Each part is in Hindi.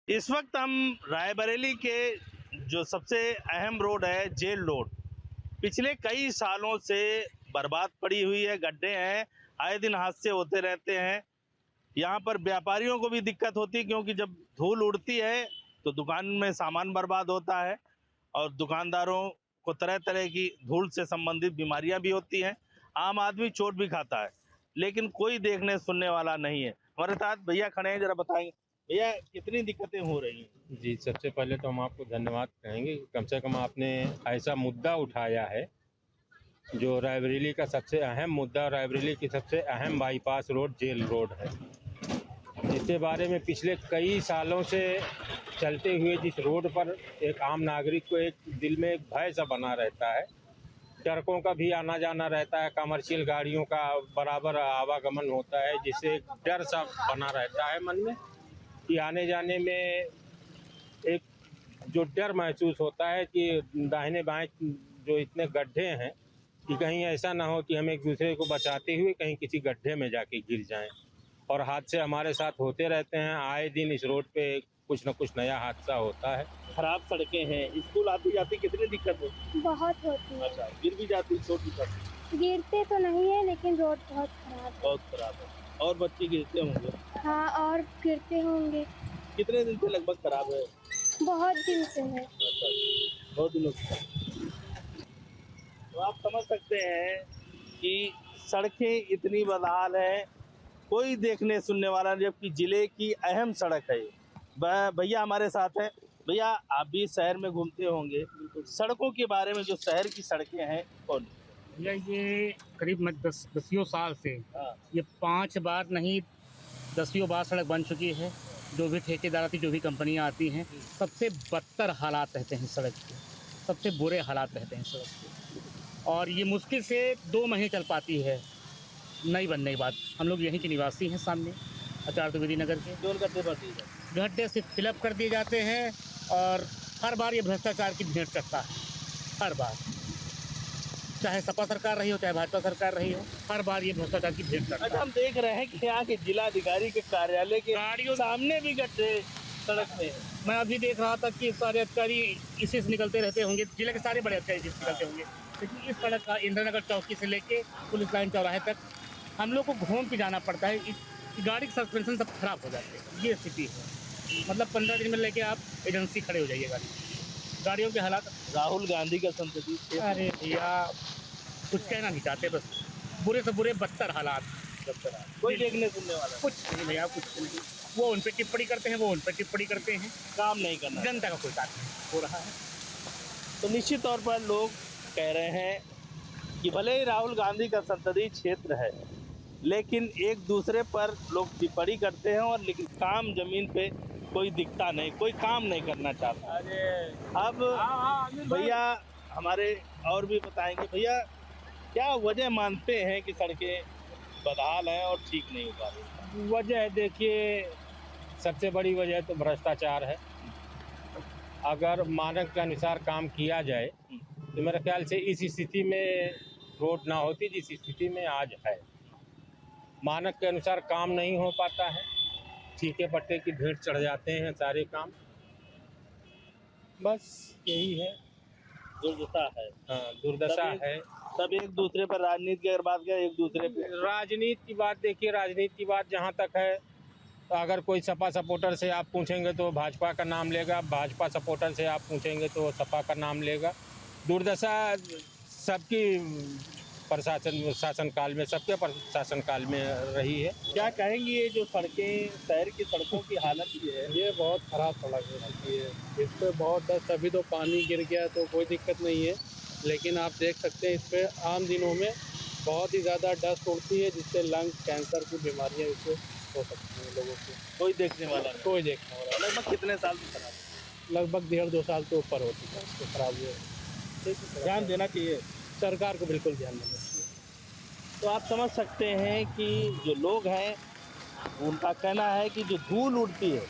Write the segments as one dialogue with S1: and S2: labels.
S1: इस वक्त हम रायबरेली के जो सबसे अहम रोड है जेल रोड, पिछले कई सालों से बर्बाद पड़ी हुई है, गड्ढे हैं, आए दिन हादसे होते रहते हैं। यहाँ पर व्यापारियों को भी दिक्कत होती है क्योंकि जब धूल उड़ती है तो दुकान में सामान बर्बाद होता है और दुकानदारों को तरह तरह की धूल से संबंधित बीमारियां भी होती हैं। आम आदमी चोट भी खाता है, लेकिन कोई देखने सुनने वाला नहीं है। हमारे साथ भैया खड़े हैं, जरा बताएंगे भैया कितनी दिक्कतें हो रही हैं।
S2: जी, सबसे पहले तो हम आपको धन्यवाद कहेंगे, कम से कम आपने ऐसा मुद्दा उठाया है जो रायबरेली का सबसे अहम मुद्दा, रायबरेली की सबसे अहम बाईपास रोड जेल रोड है, जिसके बारे में पिछले कई सालों से चलते हुए जिस रोड पर एक आम नागरिक को एक दिल में एक भय सा बना रहता है। ट्रकों का भी आना जाना रहता है, कमर्शियल गाड़ियों का बराबर आवागमन होता है, जिससे एक डर सा बना रहता है मन में कि आने जाने में एक जो डर महसूस होता है कि दाहिने बाएं जो इतने गड्ढे हैं कि कहीं ऐसा ना हो कि हम एक दूसरे को बचाते हुए कहीं किसी गड्ढे में जाके गिर जाएं। और हादसे हमारे साथ होते रहते हैं, आए दिन इस रोड पे कुछ न कुछ नया हादसा होता है।
S1: खराब सड़कें हैं, स्कूल आती जाती कितनी दिक्कत होती
S3: बहुत होती
S1: है।
S3: है।
S1: अच्छा, गिर भी जाती, चोट भी जाती,
S3: गिरते तो नहीं है लेकिन रोड बहुत खराब है।
S1: बहुत खराब है। और बच्चे गिरते होंगे।
S3: हाँ, और गिरते होंगे।
S1: कितने दिन से लगभग खराब है?
S3: बहुत दिन से है।
S1: अच्छा, बहुत दिनों से। तो आप समझ सकते हैं कि सड़कें इतनी बदहाल हैं, कोई देखने सुनने वाला नहीं, जबकि जिले की अहम सड़क है ये। भैया हमारे साथ हैं। भैया आप भी शहर में घूमते होंगे, सड़कों के बारे में जो शहर की सड़कें हैं कौन?
S4: भैया ये करीब 10 साल से
S1: हाँ,
S4: ये 5 बार नहीं 10 बार सड़क बन चुकी है। जो भी ठेकेदार आती, जो भी कंपनियां आती हैं, सबसे बदतर हालात रहते हैं सड़क के, सबसे बुरे हालात रहते हैं सड़क के। और ये मुश्किल से 2 महीने चल पाती है नई बनने के बाद। हम लोग यहीं के निवासी हैं, सामने आचार्य द्विवेदी नगर के।
S1: जोर गड्ढे भर दिए जाते
S4: गड्ढे से फिलअप कर दिए जाते हैं और हर बार ये भ्रष्टाचार की भेंट चढ़ता है। हर बार, चाहे सपा सरकार रही हो चाहे भाजपा सरकार रही हो, हर बार ये भ्रष्टाचार की भेंट चढ़ता
S1: अच्छा,
S4: है।
S1: हम देख रहे हैं कि यहाँ के जिलाधिकारी के कार्यालय के
S4: गाड़ियों
S1: सामने भी गड्ढे सड़क में।
S4: मैं अभी देख रहा था कि सारे अधिकारी इसी से निकलते रहते होंगे, जिले के सारे बड़े अधिकारी इसी से निकलते होंगे, लेकिन इस सड़क का इंदिरा नगर चौकी से लेके पुलिस लाइन चौराहे तक हम लोग को घूम के जाना पड़ता है। गाड़ी के सस्पेंशन सब खराब हो जाते हैं, ये स्थिति है। मतलब 15 दिन में लेके आप एजेंसी खड़े हो जाइए गाड़ियों के हालात।
S1: राहुल गांधी का संसदीय क्षेत्र।
S4: अरे भैया कुछ कहना नहीं चाहते, बस बुरे से बुरे बदतर हालात।
S1: कोई देखने सुनने वाला
S4: कुछ नहीं भैया, कुछ नहीं। वो उन पर टिप्पणी करते हैं, वो उन पर टिप्पणी करते हैं,
S1: काम नहीं करना।
S4: जनता का कोई कार्य नहीं हो रहा है।
S1: तो निश्चित तौर पर लोग कह रहे हैं कि भले ही राहुल गांधी का संसदीय क्षेत्र है, लेकिन एक दूसरे पर लोग टिप्पणी करते हैं और लेकिन काम जमीन पे कोई दिखता नहीं, कोई काम नहीं करना चाहता। अब भैया हमारे और भी बताएंगे। भैया क्या वजह मानते हैं कि सड़कें बदहाल हैं और ठीक नहीं हो पा रही?
S2: वजह देखिए, सबसे बड़ी वजह तो भ्रष्टाचार है। अगर मानक के अनुसार काम किया जाए तो मेरे ख्याल से इस स्थिति में रोड ना होती जिस स्थिति में आज है। मानक के अनुसार काम नहीं हो पाता है, ठीके पट्टे की भेंट चढ़ जाते हैं सारे काम, बस यही है।
S1: दुर्दशा है।
S2: हाँ, दुर्दशा है।
S1: सब एक दूसरे पर राजनीति की अगर बात करें, एक दूसरे पे
S2: राजनीति की बात देखिए, राजनीति की बात जहाँ तक है तो अगर कोई सपा सपोर्टर से आप पूछेंगे तो भाजपा का नाम लेगा, भाजपा सपोर्टर से आप पूछेंगे तो सपा का नाम लेगा। दुर्दशा सबकी प्रशासन शासनकाल में, सबके शासनकाल में रही है।
S1: क्या कहेंगे ये जो सड़कें, शहर की सड़कों की हालत ये है?
S5: ये बहुत ख़राब सड़क हो चुकी है, इस पर बहुत डस्ट। अभी तो पानी गिर गया तो कोई दिक्कत नहीं है, लेकिन आप देख सकते हैं इस पर आम दिनों में बहुत ही ज़्यादा डस्ट उड़ती है, जिससे लंग्स कैंसर की बीमारियां इससे हो सकती हैं लोगों को।
S1: कोई देखने वाला नहीं।
S5: कोई देखने वाला नहीं।
S1: लगभग कितने साल से खराब है?
S5: लगभग 1.5-2 साल के ऊपर हो चुका है इसको खराब हुए।
S1: ध्यान देना चाहिए
S5: सरकार को, बिल्कुल ध्यान देना चाहिए।
S1: तो आप समझ सकते हैं कि जो लोग हैं उनका कहना है कि जो धूल उड़ती है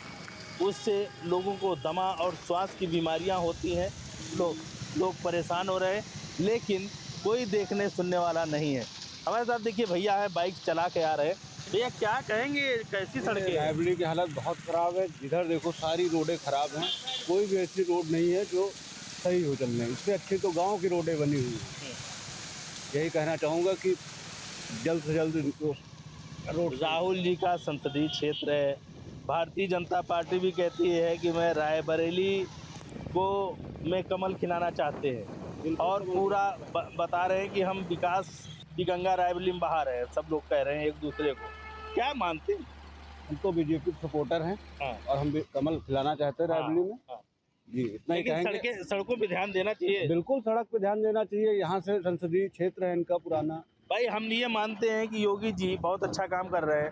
S1: उससे लोगों को दमा और श्वास की बीमारियां होती हैं। लोग परेशान हो रहे हैं, लेकिन कोई देखने सुनने वाला नहीं है। हमारे साथ देखिए भैया है, बाइक चला के आ रहे हैं। भैया क्या कहेंगे, कैसी सड़कें हैं?
S6: रायबरेली की हालत बहुत ख़राब है। जिधर देखो सारी रोडें ख़राब हैं, कोई भी ऐसी रोड नहीं है जो सही हो चलने। इससे अच्छी तो गांव की रोडें बनी हुई हैं। यही कहना चाहूँगा कि जल्द से जल्द रोड।
S1: राहुल जी का संसदीय क्षेत्र है। भारतीय जनता पार्टी भी कहती है कि मैं रायबरेली को में कमल खिलाना चाहते हैं और पूरा बता रहे हैं कि हम विकास की गंगा रायबरेली में बहा रहे हैं। सब लोग कह रहे हैं एक दूसरे को, क्या मानते हैं?
S6: हम तो बीजेपी सपोर्टर हैं
S1: हाँ।
S6: और हम भी कमल खिलाना चाहते हैं रायबरेली में।
S1: हाँ।
S6: जी, इतना ही
S1: लेकिन
S6: कहेंगे।
S1: सड़कों पे ध्यान देना चाहिए।
S6: बिल्कुल सड़क पे ध्यान देना चाहिए। यहाँ से संसदीय क्षेत्र है इनका पुराना।
S1: भाई हम ये मानते हैं कि योगी जी बहुत अच्छा काम कर रहे हैं,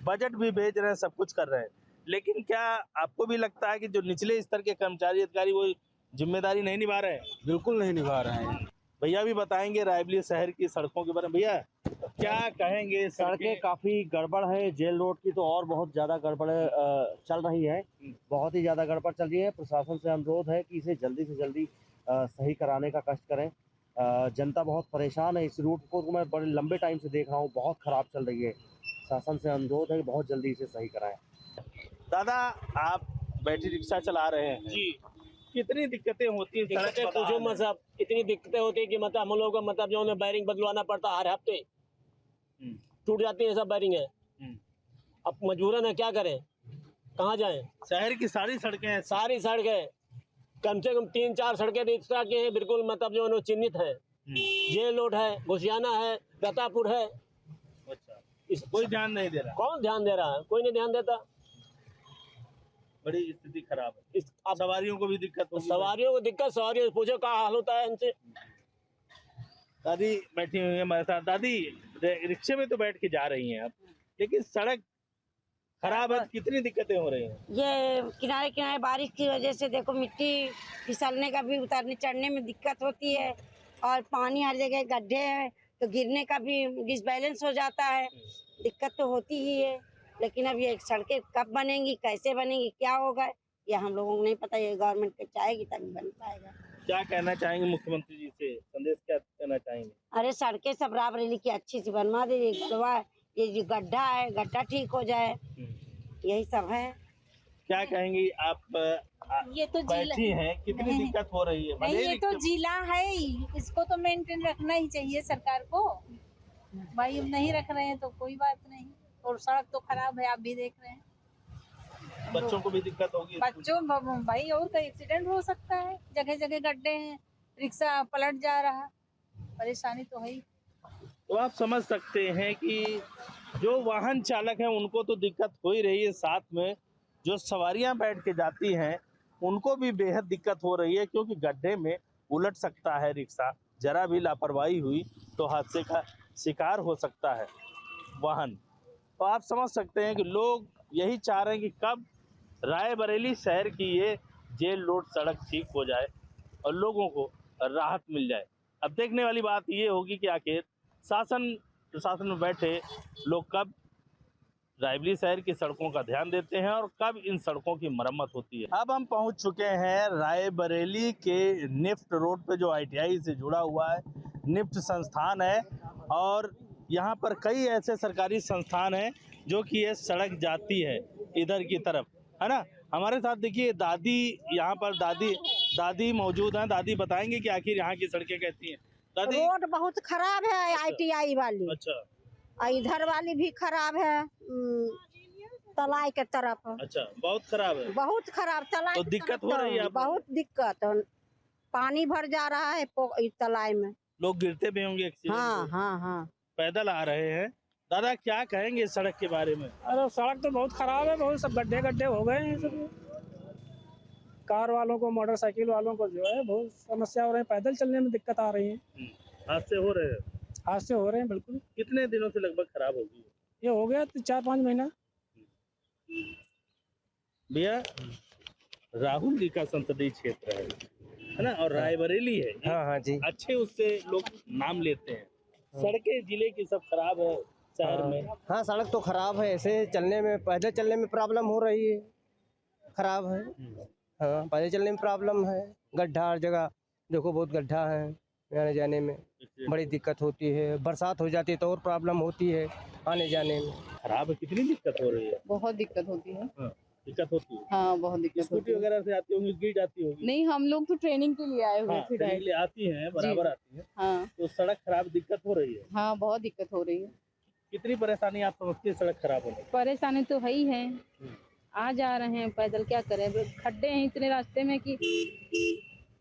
S1: बजट भी भेज रहे हैं, सब कुछ कर रहे हैं, लेकिन क्या आपको भी लगता है कि जो निचले स्तर के कर्मचारी अधिकारी वो जिम्मेदारी नहीं निभा रहे हैं?
S6: बिल्कुल नहीं निभा रहे हैं।
S1: भैया भी बताएंगे रायबरेली शहर की सड़कों के बारे में। भैया क्या कहेंगे?
S7: सड़कें काफ़ी गड़बड़ है। जेल रोड की तो और बहुत ज़्यादा गड़बड़ चल रही है, बहुत ही ज़्यादा गड़बड़ चल रही है। प्रशासन से अनुरोध है कि इसे जल्दी से जल्दी सही कराने का कष्ट करें। जनता बहुत परेशान है। इस रूट को मैं बड़े लंबे टाइम से देख रहा हूँ, बहुत ख़राब चल रही है। शासन से अनुरोध है कि बहुत जल्दी इसे सही कराएं।
S1: दादा आप बैटरी रिक्शा चला रहे हैं जी, कितनी दिक्कतें होती हैं?
S8: दिक्कतें पूछो मत साहब, इतनी दिक्कतें होती है कि मतलब हम लोगों का मतलब जो है बैरिंग बदलवाना पड़ता है हर हफ्ते। टूट जाती है सब बैरिंग है। अब मजबूरन है, क्या करें, कहाँ जाएं?
S1: शहर की सारी सड़कें हैं।
S8: सारी सड़कें कम से कम 3-4 सड़कें इस तरह की हैं, बिल्कुल मतलब जो है चिन्हित है। जेल रोड है, घुसियाना है, रतापुर है।
S1: अच्छा, कोई ध्यान नहीं दे रहा?
S8: कौन ध्यान दे रहा है? कोई नहीं ध्यान देता।
S1: बड़ी स्थिति खराब है। अब सवारियों को भी दिक्कत होगी।
S8: सवारियों को दिक्कत, सवारियों से पूछो क्या हाल होता है इनसे।
S1: दादी बैठी हुई है हमारे साथ। दादी रिक्शे में तो बैठ के जा रही हैं आप, लेकिन सड़क खराब है, कितनी दिक्कतें हो रही हैं?
S9: ये किनारे किनारे बारिश की वजह से देखो मिट्टी फिसलने का भी, उतरने चढ़ने में दिक्कत होती है, और पानी हर जगह गड्ढे हैं तो गिरने का भी डिसबैलेंस हो जाता है। दिक्कत तो होती ही है, लेकिन अब ये सड़कें कब बनेंगी, कैसे बनेंगी, क्या होगा, ये हम लोगों को नहीं पता। ये गवर्नमेंट पे चाहेगी तभी बन पाएगा।
S1: क्या कहना चाहेंगे मुख्यमंत्री जी से, संदेश क्या कहना चाहेंगे?
S9: अरे सड़कें सब रायबरेली की अच्छी सी बनवा दीजिए, गढ़वा ये जो गड्ढा है, गड्ढा ठीक हो जाए, यही सब है।
S1: क्या कहेंगी आप?
S10: ये तो
S1: बैठी हैं, कितनी दिक्कत हो रही है?
S10: नहीं, ये तो जिला है ही, इसको तो मेंटेन रखना ही चाहिए सरकार को। भाई हम नहीं रख रहे हैं तो कोई बात नहीं, और सड़क तो खराब है, आप भी देख रहे हैं।
S1: बच्चों को भी दिक्कत होगी।
S10: बच्चों भाई और का एक्सीडेंट हो सकता है, जगह जगह गड्ढे हैं, रिक्शा पलट जा रहा, परेशानी तो है ही।
S1: तो आप समझ सकते हैं कि जो वाहन चालक हैं उनको तो दिक्कत हो ही रही है, साथ में जो सवारियां बैठ के जाती हैं उनको भी बेहद दिक्कत हो रही है, क्योंकि गड्ढे में उलट सकता है रिक्शा। जरा भी लापरवाही हुई तो हादसे का शिकार हो सकता है वाहन। तो आप समझ सकते हैं कि लोग यही चाह रहे हैं कि कब रायबरेली शहर की ये जेल रोड सड़क ठीक हो जाए और लोगों को राहत मिल जाए। अब देखने वाली बात ये होगी कि आखिर शासन प्रशासन में बैठे लोग कब रायबरेली शहर की सड़कों का ध्यान देते हैं और कब इन सड़कों की मरम्मत होती है। अब हम पहुंच चुके हैं रायबरेली के निफ्ट रोड पे, जो ITI से जुड़ा हुआ है, निफ्ट संस्थान है, और यहाँ पर कई ऐसे सरकारी संस्थान हैं जो कि ये सड़क जाती है इधर की तरफ, है ना। हमारे साथ देखिए दादी, यहाँ पर दादी मौजूद हैं। दादी बताएंगे कि आखिर यहाँ की सड़कें कैसी हैं। दादी,
S9: रोड बहुत खराब है ITI वाली।
S1: अच्छा,
S9: इधर वाली भी खराब है, तलाई के तरफ।
S1: अच्छा, बहुत खराब है।
S9: बहुत खराब तलाई।
S1: तो दिक्कत हो रही है आपको?
S9: बहुत दिक्कत, पानी भर जा रहा है तलाई में,
S1: लोग गिरते भी होंगे एक्सीडेंट
S9: हाँ
S1: में।
S9: हाँ हाँ।
S1: पैदल आ रहे हैं। दादा क्या कहेंगे सड़क के बारे में?
S11: अरे सड़क तो बहुत खराब है, बहुत सब गड्ढे गड्ढे हो गए हैं सब। कार वालों को, मोटरसाइकिल वालों को जो है बहुत समस्या हो रही है, पैदल चलने में दिक्कत आ रही है।
S1: हादसे हो रहे हैं?
S11: हादसे हो रहे हैं बिल्कुल।
S1: कितने दिनों से लगभग खराब होगी?
S11: ये हो गया 4-5 महीना।
S1: भैया राहुल जी का संसदीय क्षेत्र है ना, और रायबरेली है।
S7: हाँ हाँ जी।
S1: अच्छे उससे लोग नाम लेते हैं। सड़कें जिले की सब खराब है शहर में।
S7: हाँ सड़क तो खराब है, ऐसे चलने में, पैदल चलने में प्रॉब्लम हो रही है, खराब है। हाँ पैदल चलने में प्रॉब्लम है, गड्ढा हर जगह देखो, बहुत गड्ढा है
S12: आने जाने में बड़ी दिक्कत होती है। बरसात हो जाती है तो और प्रॉब्लम होती है आने जाने में।
S1: खराब है, कितनी दिक्कत हो रही है?
S13: बहुत दिक्कत होती है।
S1: दिक्कत होती है?
S13: हाँ, बहुत दिक्कत होती
S1: स्कूटी
S13: है।
S1: वगैरह से आती होंगी, गिर जाती होगी?
S13: नहीं, हम लोग तो ट्रेनिंग के लिए आए हुए थे।
S1: ट्रेनिंग के लिए आती हैं, बराबर आती हैं।
S13: हाँ
S1: तो सड़क खराब, दिक्कत हो रही है?
S13: हाँ, बहुत दिक्कत हो रही है।
S1: कितनी परेशानी आप समझती है सड़क खराब होने?
S13: परेशानी तो है ही है। आ जा रहे हैं पैदल, क्या करें, खड्डे हैं इतने रास्ते में कि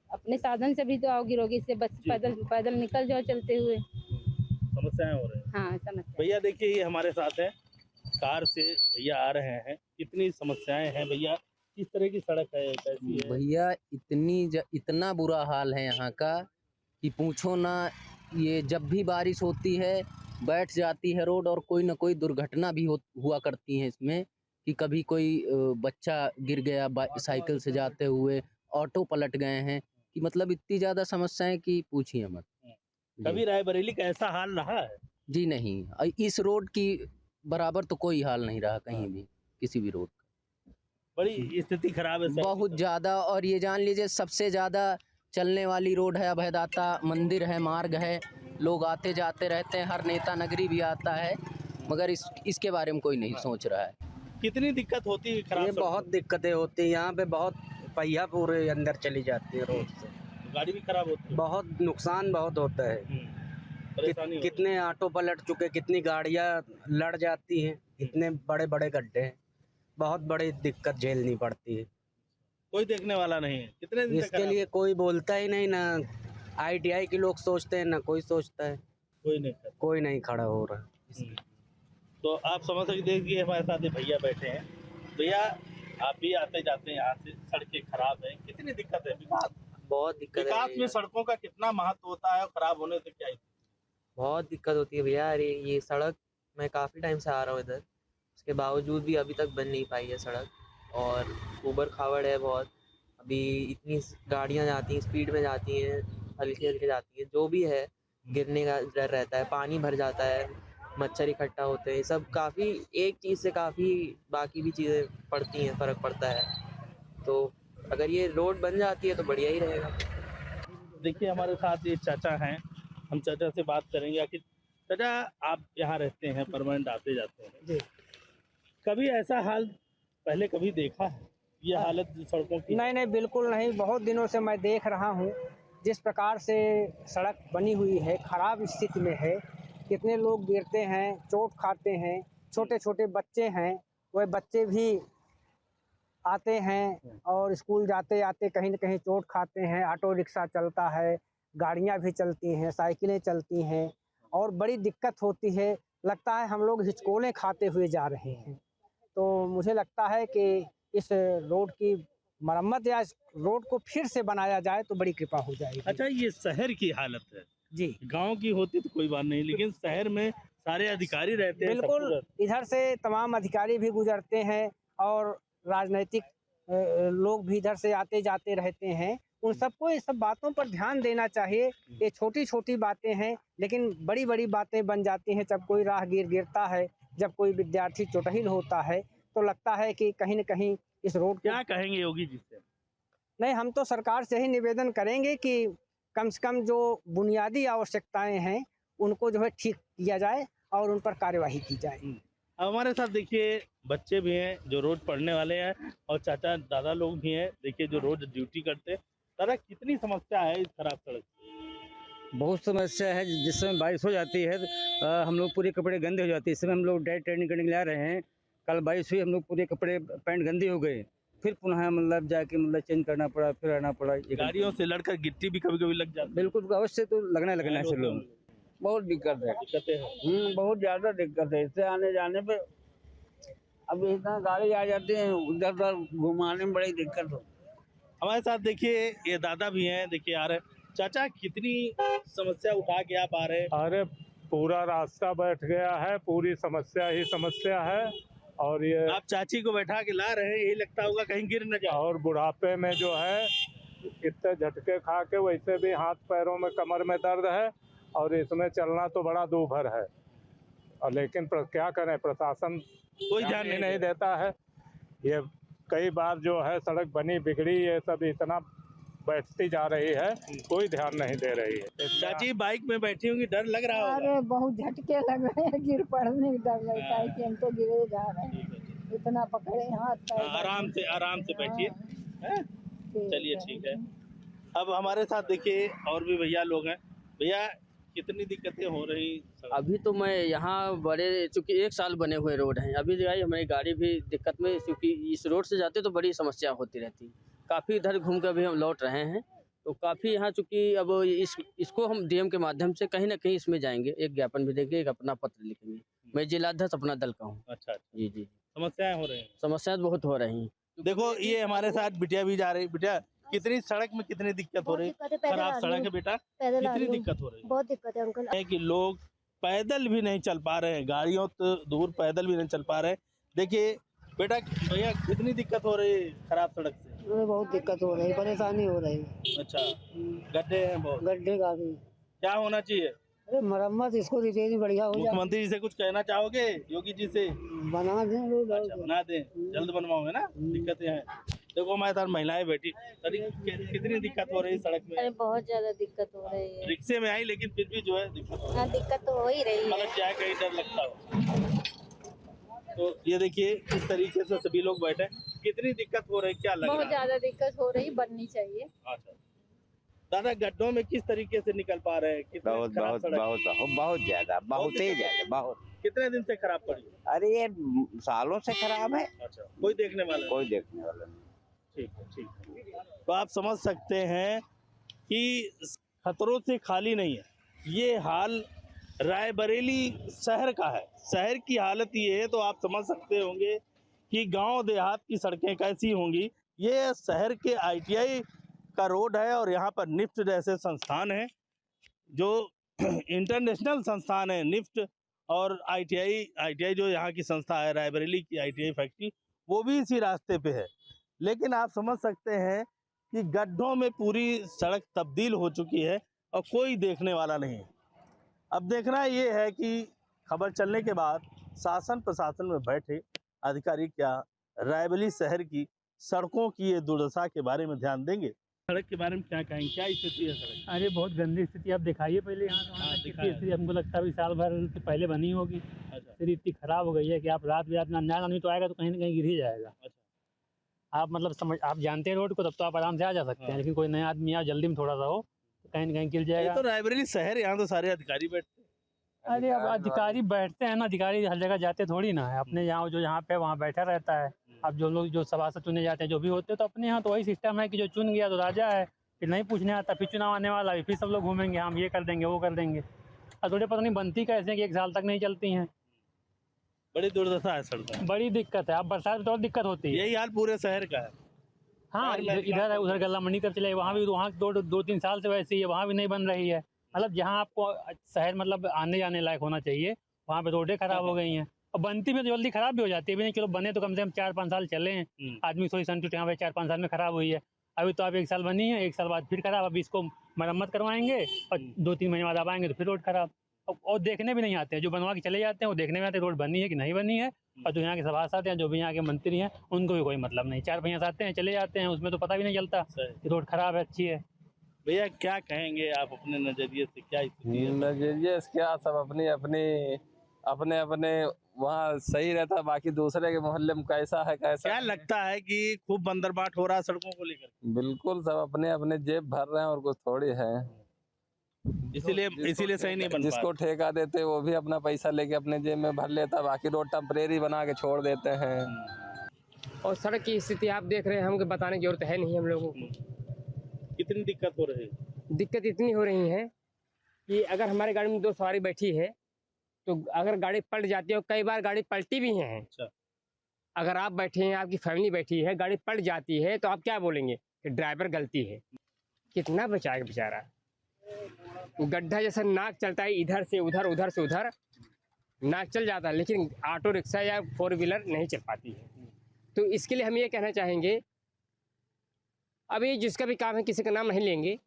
S13: अपने साधन से भी तो आओ गिरोगी, इससे बस पैदल निकल जाओ चलते हुए।
S1: समस्याएं हो रही हैं।
S13: हाँ, समस्या।
S1: भैया देखिए, ये हमारे साथ है, कार से भैया आ रहे हैं। कितनी समस्याएं हैं भैया, किस तरह की सड़क है, कैसी है?
S14: भैया इतना बुरा हाल है यहाँ का कि पूछो ना। ये जब भी बारिश होती है बैठ जाती है रोड, और कोई ना कोई दुर्घटना भी हुआ करती है इसमें, कि कभी कोई बच्चा गिर गया साइकिल से जाते हुए, ऑटो पलट गए हैं, कि मतलब इतनी ज़्यादा समस्याएं कि पूछिए मत।
S1: कभी रायबरेली का ऐसा हाल रहा है?
S14: जी नहीं, इस रोड की बराबर तो कोई हाल नहीं रहा कहीं भी, किसी भी रोड का।
S1: बड़ी स्थिति खराब है
S14: बहुत ज़्यादा। और ये जान लीजिए सबसे ज़्यादा चलने वाली रोड है, अभयदाता मंदिर है, मार्ग है, लोग आते जाते रहते हैं, हर नेता नगरी भी आता है, मगर इसके बारे में कोई नहीं सोच रहा है।
S1: कितनी दिक्कत होती है खराब?
S12: ये बहुत दिक्कतें होती है यहाँ पे, बहुत पहिया पूरे अंदर चली जाती है रोड से।
S1: गाड़ी भी खराब होती है?
S12: बहुत नुकसान बहुत होता है।
S1: परेशानी होती
S12: कितने ऑटो पलट चुके, कितनी गाड़ियाँ लड़ जाती हैं, इतने बड़े बड़े गड्ढे हैं, बहुत बड़ी दिक्कत झेलनी पड़ती है।
S1: कोई देखने वाला नहीं है? कितने दिन
S12: इसके लिए कोई बोलता ही नहीं, ना ITI के लोग सोचते हैं, ना कोई सोचता है। कोई नहीं खड़ा हो रहा।
S1: तो आप समझ सकते हैं कि हमारे साथ ये भैया बैठे हैं। भैया, आप भी आते जाते हैं यहाँ से, सड़कें खराब हैं, कितनी दिक्कत है?
S12: बहुत दिक्कत है।
S1: विकास में सड़कों का कितना महत्व होता है, और खराब होने से क्या?
S15: बहुत दिक्कत होती है भैया। अरे ये सड़क, मैं काफ़ी टाइम से आ रहा हूँ इधर, उसके बावजूद भी अभी तक बन नहीं पाई है सड़क, और ऊबड़ खाबड़ है बहुत। अभी इतनी गाड़ियाँ जाती हैं, स्पीड में जाती हैं, हल्के हल्के जाती हैं, जो भी है गिरने का डर रहता है, पानी भर जाता है, मच्छर इकट्ठा होते हैं, सब काफ़ी एक चीज़ से काफ़ी बाकी भी चीज़ें पड़ती हैं, फ़र्क पड़ता है। तो अगर ये रोड बन जाती है तो बढ़िया ही रहेगा।
S1: देखिए, हमारे साथ ये चाचा हैं, हम चाचा से बात करेंगे। आखिर चाचा, आप यहाँ रहते हैं, परमानेंट आते जाते हैं जी, कभी ऐसा हाल पहले कभी देखा है, ये हालत सड़कों की?
S11: नहीं, बिल्कुल नहीं। बहुत दिनों से मैं देख रहा हूँ जिस प्रकार से सड़क बनी हुई है, ख़राब स्थिति में है। कितने लोग गिरते हैं, चोट खाते हैं, छोटे छोटे बच्चे हैं, वह बच्चे भी आते हैं और स्कूल जाते आते कहीं न कहीं चोट खाते हैं। ऑटो रिक्शा चलता है, गाड़ियाँ भी चलती हैं, साइकिलें चलती हैं, और बड़ी दिक्कत होती है। लगता है हम लोग हिचकोले खाते हुए जा रहे हैं। तो मुझे लगता है कि इस रोड की मरम्मत या इस रोड को फिर से बनाया जाए तो बड़ी कृपा हो जाएगी।
S1: अच्छा, ये शहर की हालत है
S11: जी।
S1: गांव की होती तो कोई बात नहीं, लेकिन शहर में सारे अधिकारी रहते हैं।
S11: बिल्कुल, इधर से तमाम अधिकारी भी गुजरते हैं और राजनीतिक लोग भी इधर से आते जाते रहते हैं। उन सबको ये सब बातों पर ध्यान देना चाहिए। ये छोटी छोटी बातें हैं, लेकिन बड़ी बड़ी बातें बन जाती हैं। जब कोई राहगीर गिरता है, जब कोई विद्यार्थी चोटहिल होता है, तो लगता है कि कहीं न कहीं इस रोड को
S1: क्या कहेंगे योगी जी से?
S11: नहीं, हम तो सरकार से ही निवेदन करेंगे कि कम से कम जो बुनियादी आवश्यकताएं हैं उनको जो है ठीक किया जाए और उन पर कार्यवाही की जाए।
S1: अब हमारे साथ देखिए बच्चे भी हैं जो रोज पढ़ने वाले हैं, और चाचा दादा लोग भी हैं, देखिए जो रोज ड्यूटी करते हैं। दादा, कितनी समस्या है इस खराब सड़क की?
S16: बहुत समस्या है। जिस समय बारिश हो जाती है हम लोग पूरे कपड़े गंदे हो जाते हैं। इस समय हम लोग डायरेक्ट ट्रेनिंग करने के लिए आ रहे हैं। कल बारिश हुई, हम लोग पूरे कपड़े पैंट गंदे हो गए, फिर पुनः मतलब जाके मतलब चेंज करना पड़ा, फिर आना पड़ा।
S1: गाड़ियों से लड़कर गिट्टी भी कभी कभी लग जाती है।
S16: बिल्कुल, अवश्य तो लगना है से लोग। बहुत दिक्कत है, बहुत ज़्यादा दिक्कत है। इससे आने जाने पे अब इतना गाड़ी आ जाती है, उधर उधर घुमाने में बड़ी दिक्कत हो।
S1: हमारे साथ देखिए ये दादा भी हैं, देखिए आ रहे। चाचा, कितनी समस्या उठा के आप आ रहे हैं?
S17: अरे पूरा रास्ता बैठ गया है, पूरी समस्या ही समस्या है। और ये
S1: आप चाची को बैठा के ला रहे हैं, यही लगता होगा कहीं गिर न जाए।
S17: और बुढ़ापे में जो है इतने झटके खा के वैसे भी हाथ पैरों में कमर में दर्द है, और इसमें चलना तो बड़ा दूभर है। और लेकिन क्या करें, प्रशासन
S1: कोई ध्यान
S17: नहीं देता है। ये कई बार जो है सड़क बनी बिगड़ी, ये सब इतना बैठती जा रही है, कोई ध्यान नहीं दे रही है।
S1: चाची बाइक में बैठी होंगी, डर लग रहा होगा।
S18: अरे बहुत झटके लग रहे हैं, गिर पड़ने का डर लगता है कि हम तो गिरे जा रहे हैं, इतना पकड़े हाथ पैर।
S1: आराम से बैठिए। चलिए ठीक है। अब हमारे साथ देखिए और भी भैया लोग हैं। भैया कितनी दिक्कतें हो रही?
S19: अभी तो मैं यहाँ बड़े, चूँकि 1 साल बने हुए रोड हैं, अभी जो है हमारी गाड़ी भी दिक्कत में, क्योंकि इस रोड से जाते तो बड़ी समस्या होती रहती। काफ़ी इधर घूम कर भी हम लौट रहे हैं, तो काफ़ी यहाँ चूँकि अब इसको हम डीएम के माध्यम से कहीं ना कहीं इसमें जाएंगे, एक ज्ञापन भी देंगे, एक अपना पत्र लिखेंगे। मैं जिलाध्यक्ष अपना दल का हूँ।
S1: अच्छा
S19: जी जी।
S1: समस्याएं हो रही हैं?
S19: समस्याएं बहुत हो रही हैं।
S1: देखो ये हमारे साथ बिटिया भी जा रही। बिटिया कितनी सड़क में कितनी दिक्कत हो रही है? खराब सड़क है बेटा, कितनी दिक्कत हो रही है?
S3: बहुत दिक्कत है अंकल।
S1: है कि लोग पैदल भी नहीं चल पा रहे हैं, गाड़ियों तो दूर पैदल भी नहीं चल पा रहे हैं। देखिए बेटा, भैया कितनी दिक्कत हो रही है खराब सड़क से?
S18: बहुत दिक्कत हो रही है, परेशानी हो रही है।
S1: अच्छा, गड्ढे हैं बहुत?
S18: गड्ढे काफी।
S1: क्या होना चाहिए?
S18: अरे मरम्मत, इसको रिपेयरिंग बढ़िया हो जाए।
S1: मुख्यमंत्री जी से कुछ कहना चाहोगे? योगी जी से?
S18: बना दें रोड।
S1: अच्छा, बना दें, जल्द बनवाओगे ना? दिक्कतें हैं। देखो हमारे साथ महिलाएं बैठी, कितनी दिक्कत हो रही है सड़क में?
S13: अरे बहुत ज्यादा दिक्कत हो रही है।
S1: रिक्शे में आई लेकिन फिर भी जो है दिक्कत हो रही है।
S13: दिक्कत तो हो ही रही है।
S1: मतलब जाए कहीं डर लगता हो। तो ये देखिए इस तरीके से सभी लोग बैठे। कितनी दिक्कत हो रही है, क्या लग रहा है?
S13: बहुत ज्यादा दिक्कत हो रही, बननी चाहिए।
S1: अच्छा दादा, गड्ढों में किस तरीके से निकल पा रहे हैं?
S20: बहुत ज्यादा, बहुत ही ज्यादा, बहुत।
S1: कितने दिन से खराब पड़ी?
S20: अरे ये सालों से खराब है।
S1: अच्छा, कोई देखने वाला?
S20: कोई देखने वाला नहीं।
S1: ठीक है। तो आप समझ सकते हैं कि खतरों से खाली नहीं है। ये हाल रायबरेली शहर का है। शहर की हालत ये है तो आप समझ सकते होंगे कि गांव देहात की सड़कें कैसी होंगी। ये शहर के ITI का रोड है और यहाँ पर निफ्ट जैसे संस्थान हैं, जो इंटरनेशनल संस्थान है। निफ्ट और ITI जो यहाँ की संस्था है, रायबरेली की ITI फैक्ट्री, वो भी इसी रास्ते पे है। लेकिन आप समझ सकते हैं कि गड्ढों में पूरी सड़क तब्दील हो चुकी है और कोई देखने वाला नहीं है। अब देखना ये है कि खबर चलने के बाद शासन प्रशासन में बैठे अधिकारी क्या रायबरेली शहर की सड़कों की ये दुर्दशा के बारे में ध्यान देंगे। सड़क के बारे में क्या कहेंगे, क्या स्थिति है सड़क?
S21: अरे बहुत गंदी स्थिति, आप दिखाइए पहले यहाँ स्थिति। हमको लगता है साल भर से पहले बनी होगी।
S1: अच्छा।
S21: फिर इतनी खराब हो गई है कि आप रात बिरात में अनजान आदमी तो आएगा तो कहीं ना कहीं गिर ही जाएगा।
S1: अच्छा।
S21: आप मतलब आप जानते हैं रोड को, तब तो आप आराम से आ जा सकते हैं, लेकिन कोई नया आदमी आप जल्दी में थोड़ा सा हो तो कहीं ना कहीं गिर जाएगा।
S1: तो रायबरेली शहर, यहाँ तो सारे अधिकारी बैठते हैं।
S21: अरे अब अधिकारी बैठते हैं ना, अधिकारी हर जगह जाते थोड़ी ना है। अपने यहाँ जो यहाँ पे वहाँ बैठा रहता है। अब जो लोग जो सभासद चुने जाते हैं, जो भी होते हैं, तो अपने यहाँ तो वही सिस्टम है कि जो चुन गया तो राजा है, फिर नहीं पूछने आता। फिर चुनाव आने वाला है, फिर सब लोग घूमेंगे, हम ये कर देंगे वो कर देंगे। और थोड़े पता नहीं बनती कैसे कि 1 साल तक नहीं चलती हैं।
S1: बड़ी दुर्दशा है सड़क,
S21: बड़ी दिक्कत है। अब बरसात में तो और दिक्कत होती है।
S1: यही हाल पूरे शहर का है।
S21: हाँ, इधर है, उधर गला मंडी तरफ चले, वहाँ भी, वहाँ 2-3 साल से वैसे ही है, वहाँ भी नहीं बन रही है। मतलब जहाँ आपको शहर मतलब आने जाने लायक होना चाहिए, वहाँ पे रोडें खराब हो गई हैं। और बनती में तो जल्दी खराब भी हो जाती है। भी नहीं, चलो बने तो कम से कम 4-5 साल चले हैं, आदमी सोच संतुष्ट, यहाँ पे 4-5 साल में खराब हुई है। अभी तो आप 1 साल बनी है, 1 साल बाद फिर खराब। अभी इसको मरम्मत करवाएंगे और 2-3 महीने बाद आप आएंगे तो फिर रोड खराब। और देखने भी नहीं आते हैं, जो बनवा के चले जाते हैं वो देखने में आते हैं रोड बनी है कि नहीं बनी है। और जो यहाँ के सभासद हैं, जो भी यहाँ के मंत्री हैं, उनको भी कोई मतलब नहीं। 4 भैया आते हैं चले जाते हैं, उसमें तो पता भी नहीं चलता कि रोड खराब है अच्छी है।
S1: भैया क्या कहेंगे आप अपने नजरिए से, क्या स्थिति है?
S22: नजरिए से क्या, सब अपने वहाँ सही रहता है, बाकी दूसरे के मोहल्ले में कैसा है कैसा।
S1: क्या लगता है कि खूब बंदरबाट हो रहा है सड़कों को लेकर?
S22: बिल्कुल, सब अपने जेब भर रहे हैं और कुछ थोड़ी है।
S1: इसीलिए सही नहीं बन।
S22: जिसको ठेका देते वो भी अपना पैसा लेके अपने जेब में भर लेता, बाकी रोड टेम्परेरी बना के छोड़ देते हैं।
S23: और सड़क की स्थिति आप देख रहे हैं, हमको बताने की जरूरत है नहीं हम लोगों को।
S1: कितनी दिक्कत हो रही है?
S23: दिक्कत इतनी हो रही है कि अगर हमारी गाड़ी में 2 सवारी बैठी है तो अगर गाड़ी पलट जाती है, और कई बार गाड़ी पलटी भी है।
S1: अच्छा।
S23: अगर आप बैठे हैं, आपकी फैमिली बैठी है, गाड़ी पलट जाती है, तो आप क्या बोलेंगे कि ड्राइवर गलती है? कितना बचाएगा बेचारा। गड्ढा जैसा नाक चलता है, इधर से उधर, उधर से उधर नाक चल जाता है, लेकिन ऑटो रिक्शा या 4 व्हीलर नहीं चल पाती है। तो इसके लिए हम ये कहना चाहेंगे, अभी जिसका भी काम है, किसी का नाम नहीं लेंगे,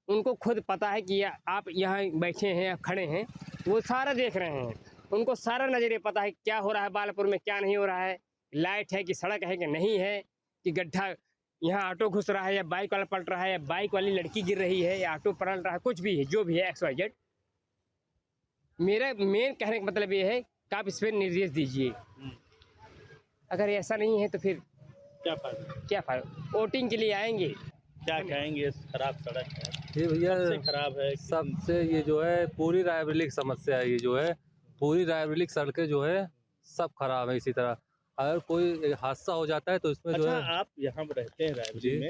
S23: उनको खुद पता है कि आप यहाँ बैठे हैं, खड़े हैं, वो सारा देख रहे हैं, उनको सारा नज़रिए पता है क्या हो रहा है बालापुर में, क्या नहीं हो रहा है, लाइट है कि सड़क है कि नहीं है, कि गड्ढा यहाँ ऑटो घुस रहा है या बाइक वाला पलट रहा है या बाइक वाली लड़की गिर रही है या ऑटो पलट रहा है, कुछ भी है, जो भी है XYZ। मेरा मेन कहने का मतलब ये है कि आप इस पर निर्देश दीजिए। अगर ऐसा नहीं है तो फिर क्या फायदा? वोटिंग के लिए आएंगे,
S1: क्या कहेंगे? खराब सड़क है,
S2: ये भैया
S1: सबसे खराब है
S2: सबसे। ये जो है पूरी रायबरेली की समस्या है। ये जो है पूरी रायबरेली की सड़कें जो है सब खराब है। इसी तरह अगर कोई हादसा हो जाता है तो इसमें जो है।
S1: आप यहाँ पर रहते हैं रायबरेली में,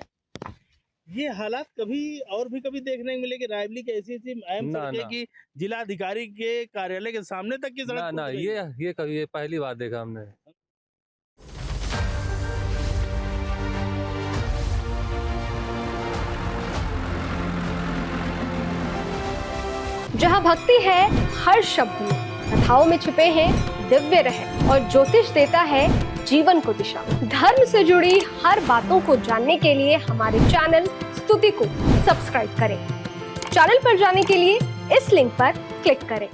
S1: ये हालात कभी और भी कभी देखने को मिलेगी? रायबरेली की ऐसी अहम सड़कें की जिला अधिकारी के कार्यालय के सामने तक की सड़क
S2: ना ये कभी ये पहली बार देखा हमने।
S4: जहाँ भक्ति है हर शब्द में, कथाओं में छिपे हैं दिव्य रहस्य और ज्योतिष देता है जीवन को दिशा। धर्म से जुड़ी हर बातों को जानने के लिए हमारे चैनल स्तुति को सब्सक्राइब करें। चैनल पर जाने के लिए इस लिंक पर क्लिक करें।